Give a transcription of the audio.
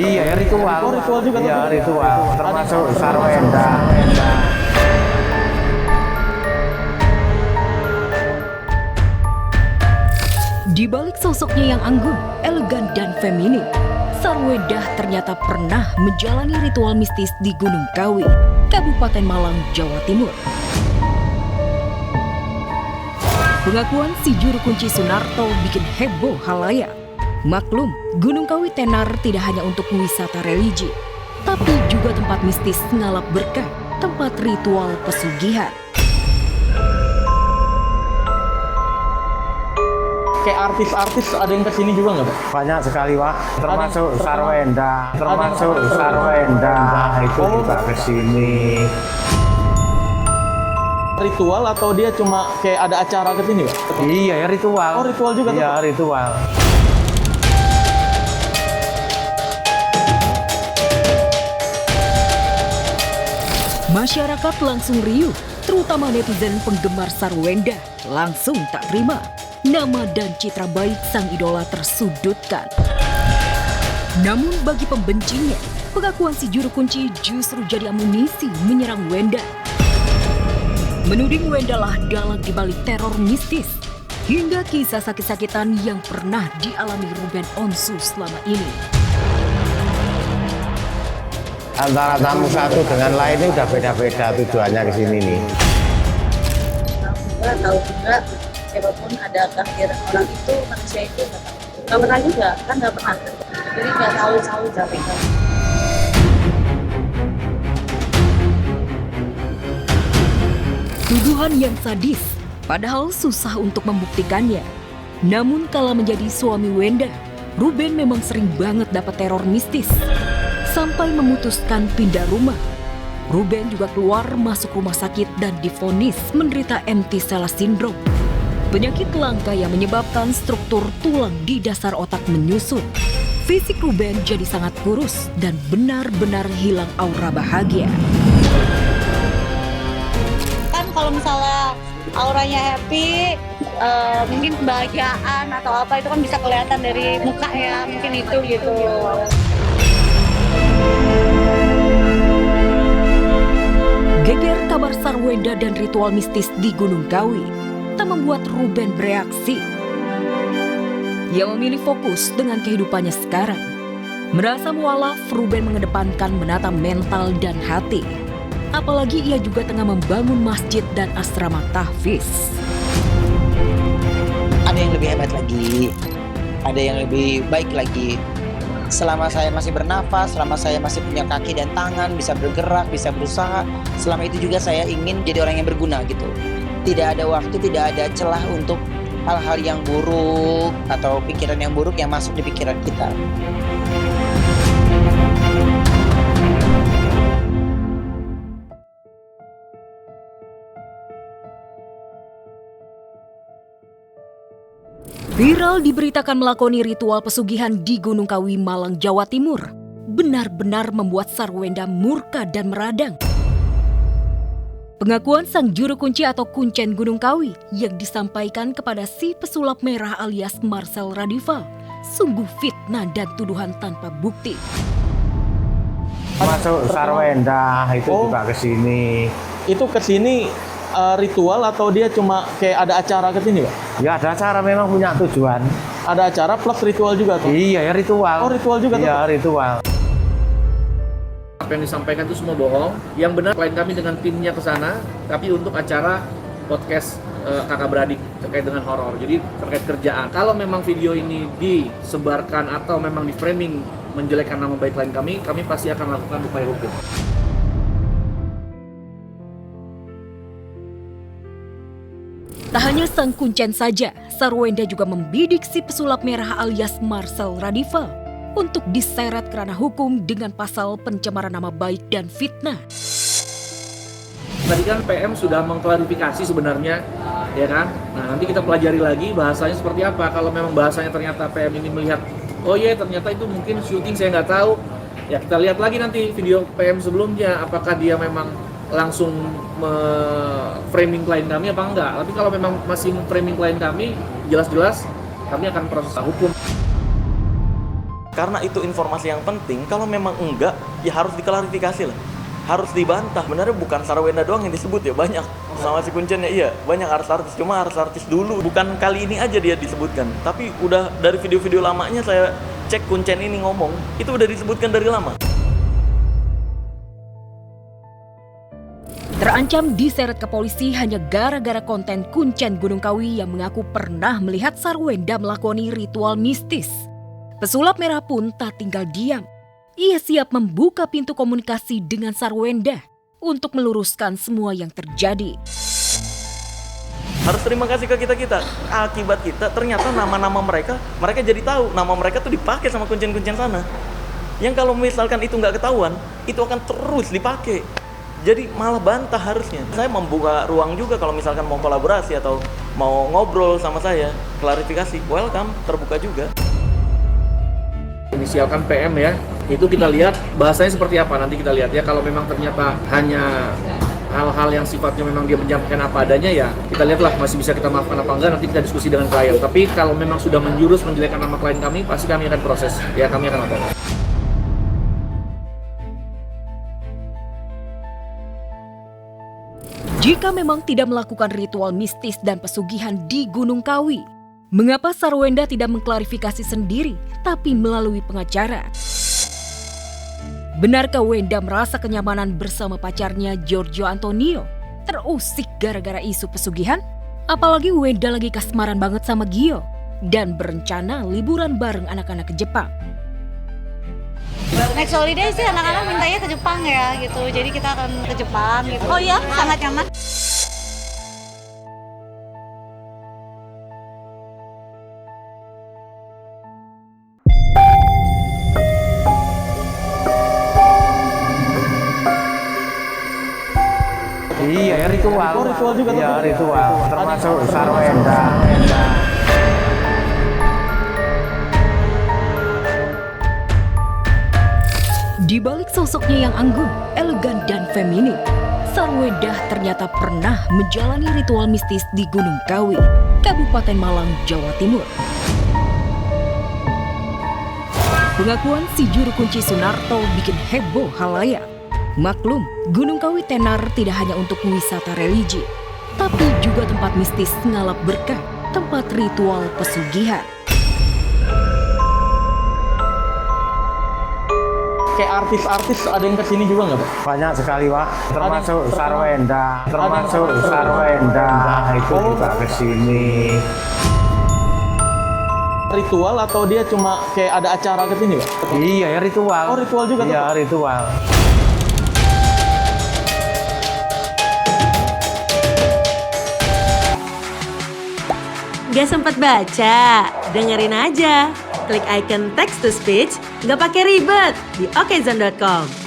Iya, ya ritual. Oh, ritual juga. Iya, tuh? ritual. Termasuk sarwenda. Di balik sosoknya yang anggun, elegan dan feminim, Sarwendah ternyata pernah menjalani ritual mistis di Gunung Kawi, Kabupaten Malang, Jawa Timur. Pengakuan si juru kunci Sunarto bikin heboh halayak. Maklum, Gunung Kawi tenar tidak hanya untuk wisata religi, tapi juga tempat mistis ngalap berkah, tempat ritual pesugihan. Kayak artis-artis ada yang kesini juga nggak, Pak? Banyak sekali, Pak. Termasuk terkenal. sarwenda. Termasuk sarwenda. Itu juga ke sini. Ritual atau dia cuma kayak ada acara ke sini, Pak? Iya, ya ritual. Oh, ritual juga tuh, Iya, Pak? ritual. Masyarakat langsung riuh, terutama netizen penggemar Sarwenda, langsung tak terima. Nama dan citra baik sang idola tersudutkan. Namun bagi pembencinya, pengakuan si juru kunci justru jadi amunisi menyerang Wenda. Menuding Wenda lah dalang dibalik teror mistis, hingga kisah sakit-sakitan yang pernah dialami Ruben Onsu selama ini. Antara tamu satu dengan lainnya udah beda-beda tujuannya ke sini nih. Tahu juga siapapun ada kehadiran orang itu, manusia itu nggak pernah juga, kan nggak pernah. Jadi nggak tahu siapa itu. Tuduhan yang sadis, padahal susah untuk membuktikannya. Namun kala menjadi suami Wenda, Ruben memang sering banget dapat teror mistis. Sampai memutuskan pindah rumah. Ruben juga keluar masuk rumah sakit dan divonis menderita empty cell syndrome. Penyakit langka yang menyebabkan struktur tulang di dasar otak menyusut. Fisik Ruben jadi sangat kurus dan benar-benar hilang aura bahagia. Kan kalau misalnya auranya happy, mungkin kebahagiaan atau apa itu kan bisa kelihatan dari muka ya, mungkin itu gitu. Geger kabar Sarwenda dan ritual mistis di Gunung Kawi tak membuat Ruben bereaksi. Ia memilih fokus dengan kehidupannya sekarang. Merasa mualaf, Ruben mengedepankan menata mental dan hati. Apalagi ia juga tengah membangun masjid dan asrama tahfiz. Ada yang lebih hebat lagi, ada yang lebih baik lagi. Selama saya masih bernafas, selama saya masih punya kaki dan tangan, bisa bergerak, bisa berusaha, selama itu juga saya ingin jadi orang yang berguna gitu. Tidak ada waktu, tidak ada celah untuk hal-hal yang buruk atau pikiran yang buruk yang masuk di pikiran kita. Viral diberitakan melakoni ritual pesugihan di Gunung Kawi, Malang, Jawa Timur. Benar-benar membuat Sarwenda murka dan meradang. Pengakuan sang juru kunci atau kuncen Gunung Kawi yang disampaikan kepada si pesulap merah alias Marcel Radival sungguh fitnah dan tuduhan tanpa bukti. Masuk sarwenda itu juga ke sini. Itu ke sini ritual atau dia cuma kayak ada acara ke sini, Pak? Ya ada acara, memang punya tujuan. Ada acara plus ritual juga tuh? Iya, ya ritual. Oh, ritual juga tuh? Iya, ritual. Apa yang disampaikan itu semua bohong. Yang benar klien kami dengan timnya ke sana, tapi untuk acara podcast kakak beradik terkait dengan horor. Jadi terkait kerjaan. Kalau memang video ini disebarkan atau memang di framing menjelekkan nama baik klien kami pasti akan lakukan upaya hukum. Tak hanya sang kuncen saja, Sarwenda juga membidik si pesulap merah alias Marcel Radival untuk diseret ke ranah hukum dengan pasal pencemaran nama baik dan fitnah. Tadi kan PM sudah mengklarifikasi sebenarnya, ya kan? Nah, nanti kita pelajari lagi bahasanya seperti apa. Kalau memang bahasanya ternyata PM ini melihat, oh iya ternyata itu mungkin syuting saya nggak tahu. Ya kita lihat lagi nanti video PM sebelumnya, apakah dia memang langsung framing klien kami apa enggak. Tapi kalau memang masih framing klien kami, jelas-jelas kami akan proses hukum. Karena itu informasi yang penting. Kalau memang enggak, ya harus diklarifikasi lah. Harus dibantah. Sebenarnya bukan Sarwenda doang yang disebut ya, banyak. Sama si Kuncen ya, iya, banyak artis-artis. Cuma artis-artis dulu, bukan kali ini aja dia disebutkan. Tapi udah dari video-video lamanya saya cek Kuncen ini ngomong, itu udah disebutkan dari lama. Terancam diseret ke polisi hanya gara-gara konten Kuncen Gunung Kawi yang mengaku pernah melihat Sarwenda melakoni ritual mistis. Pesulap merah pun tak tinggal diam. Ia siap membuka pintu komunikasi dengan Sarwenda untuk meluruskan semua yang terjadi. Harus terima kasih ke kita-kita. Akibat kita, ternyata nama-nama mereka jadi tahu. Nama mereka tuh dipakai sama kuncen-kuncen sana. Yang kalau misalkan itu nggak ketahuan, itu akan terus dipakai. Jadi malah bantah harusnya. Saya membuka ruang juga kalau misalkan mau kolaborasi atau mau ngobrol sama saya, klarifikasi, welcome, terbuka juga. Inisialkan PM ya, itu kita lihat bahasanya seperti apa, nanti kita lihat ya. Kalau memang ternyata hanya hal-hal yang sifatnya memang dia menyampaikan apa adanya, ya kita lihatlah masih bisa kita maafkan apa enggak, nanti kita diskusi dengan klien. Tapi kalau memang sudah menjurus menjelekkan nama klien kami, pasti kami akan proses, ya kami akan lakukan. Jika memang tidak melakukan ritual mistis dan pesugihan di Gunung Kawi, mengapa Sarwenda tidak mengklarifikasi sendiri, tapi melalui pengacara? Benarkah Wenda merasa kenyamanan bersama pacarnya Giorgio Antonio terusik gara-gara isu pesugihan? Apalagi Wenda lagi kasmaran banget sama Gio dan berencana liburan bareng anak-anak ke Jepang. Next holiday sih anak-anak mintanya ke Jepang ya gitu. Jadi kita akan ke Jepang gitu. Oh iya, sangat nyaman. Iya, ritual. Oh, ritual juga. Iya, tuh. ritual. Termasuk Sarwenda. Di balik sosoknya yang anggun, elegan dan feminim, Sarwenda ternyata pernah menjalani ritual mistis di Gunung Kawi, Kabupaten Malang, Jawa Timur. Pengakuan si juru kunci Sunarto bikin heboh halayak. Maklum, Gunung Kawi tenar tidak hanya untuk wisata religi, tapi juga tempat mistis ngalap berkah, tempat ritual pesugihan. Kayak artis-artis ada yang kesini juga nggak, Pak? Banyak sekali, Pak. Termasuk Ada- Sarwenda. Termasuk ada- Sarwenda. Itu Oh. juga kesini. Ritual atau dia cuma kayak ada acara kesini, Pak? Iya, ya ritual. Oh, ritual juga, Iya, Pak? ritual. Gak sempat baca? Dengerin aja. Klik icon text to speech, nggak pakai ribet di okezone.com.